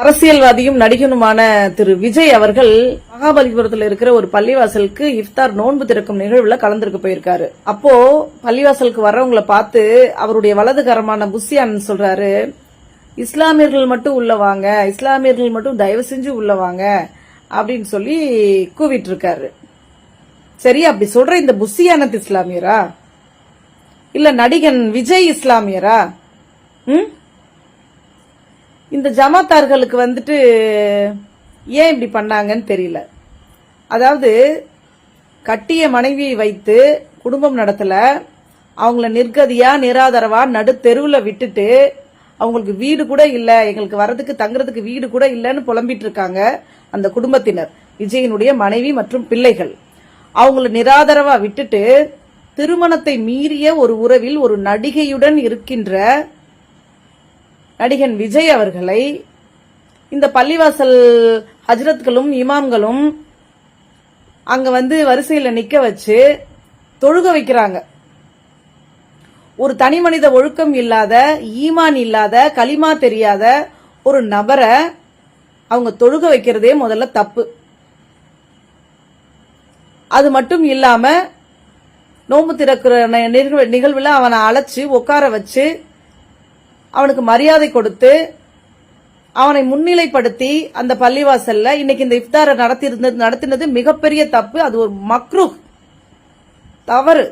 அரசியல்வாதியும் நடிகனுமான திரு விஜய் அவர்கள் மகாபலிபுரத்தில் இருக்கிற ஒரு பள்ளிவாசலுக்கு இஃப்தார் நோன்பு திறக்கும் நிகழ்வுல கலந்துருக்க போயிருக்காரு. அப்போ பள்ளிவாசலுக்கு வர்றவங்களை பார்த்து அவருடைய வலதுகரமான புஷியான் சொல்றாரு, இஸ்லாமியர்கள் மட்டும் உள்ள வாங்க, இஸ்லாமியர்கள் மட்டும் தயவு செஞ்சு உள்ள வாங்க அப்படின்னு சொல்லி கூவிட்டு இருக்காரு. சரி, அப்படி சொல்ற இந்த புஷியானத் இஸ்லாமியரா இல்ல நடிகன் விஜய் இஸ்லாமியரா? இந்த ஜமாத்தார்களுக்கு ஏன் இப்படி பண்ணாங்கன்னு தெரியல. அதாவது கட்டிய மனைவியை வைத்து குடும்பம் நடத்தல, அவங்கள நிர்கதியா நிராதரவா நடு தெருவுல விட்டுட்டு அவங்களுக்கு வீடு கூட இல்ல, எங்களுக்கு வர்றதுக்கு தங்குறதுக்கு வீடு கூட இல்லன்னு புலம்பிட்டு இருக்காங்க அந்த குடும்பத்தினர், விஜயனுடைய மனைவி மற்றும் பிள்ளைகள். அவங்கள நிராதரவா விட்டுட்டு திருமணத்தை மீறிய ஒரு உறவில் ஒரு நடிகையுடன் இருக்கின்ற நடிகன் விஜய் அவர்களை இந்த பள்ளிவாசல் ஹஜ்ரத்களும் இமாம்களும் அங்க வரிசையில நிக்க வச்சு தொழுக வைக்கிறாங்க. ஒரு தனி மனித ஒழுக்கம் இல்லாத, ஈமான் இல்லாத, கலிமா தெரியாத ஒரு நபரை அவங்க தொழுக வைக்கிறதே முதல்ல தப்பு. அது மட்டும் இல்லாம நோம்பு திறக்கிற நிகழ்வுல அவனை அழைச்சு உட்கார வச்சு அவனுக்கு மரியாதை கொடுத்து அவனை முன்னிலைப்படுத்தி அந்த பள்ளிவாசல்ல இன்னைக்கு இந்த இஃப்தாரை நடத்தினது மிகப்பெரிய தப்பு. அது ஒரு மக்ரூஹ், தவறு.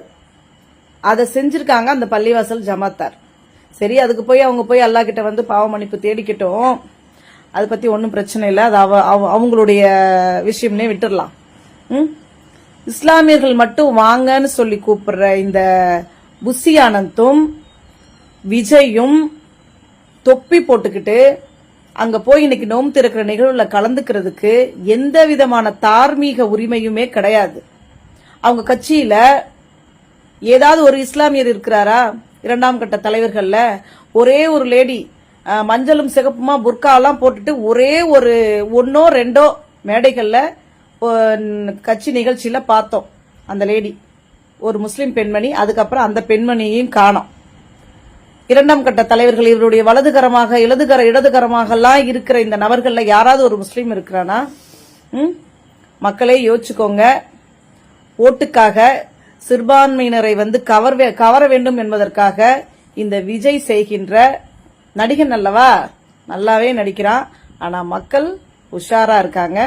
அதை செஞ்சிருக்காங்க அந்த பள்ளிவாசல் ஜமாத்தார். சரி, அதுக்கு போய் அவங்க போய் அல்லாஹ் கிட்ட பாவ மன்னிப்பு தேடிக்கிட்டோம், அதை பத்தி ஒன்னும் பிரச்சனை இல்லை, அது அவங்களுடைய விஷயம்னே விட்டுடலாம். இஸ்லாமியர்கள் மட்டும் வாங்கன்னு சொல்லி கூப்பிடுற இந்த புஷியானந்தும் விஜயும் தொப்பி போட்டுக்கிட்டு அங்க போய் இன்னைக்கு நோம்பு திறக்கிற நிகழ்வுல கலந்துக்கிறதுக்கு எந்த விதமான தார்மீக உரிமையுமே கிடையாது. அவங்க கட்சியில ஏதாவது ஒரு இஸ்லாமியர் இருக்கிறாரா? இரண்டாம் கட்ட தலைவர்கள்ல ஒரே ஒரு லேடி மஞ்சளும் சிகப்புமா புர்காலாம் போட்டுட்டு ஒரே ஒரு ஒன்னோ ரெண்டோ மேடைகள்ல கட்சி நிகழ்ச்சியில பார்த்தோம். அந்த லேடி ஒரு முஸ்லிம் பெண்மணி, அதுக்கப்புறம் அந்த பெண்மணியையும் காணோம். இரண்டாம் கட்ட தலைவர்கள் இவருடைய வலதுகரமாக இடதுகரமாக எல்லாம் இருக்கிற இந்த நபர்கள்ல யாராவது ஒரு முஸ்லீம் இருக்கிறானா? மக்களே யோசிச்சுக்கோங்க. ஓட்டுக்காக சிறுபான்மையினரை கவர வேண்டும் என்பதற்காக இந்த விஜய் செய்கின்ற நடிகன் அல்லவா, நல்லாவே நடிக்கிறான். ஆனா மக்கள் உஷாரா இருக்காங்க.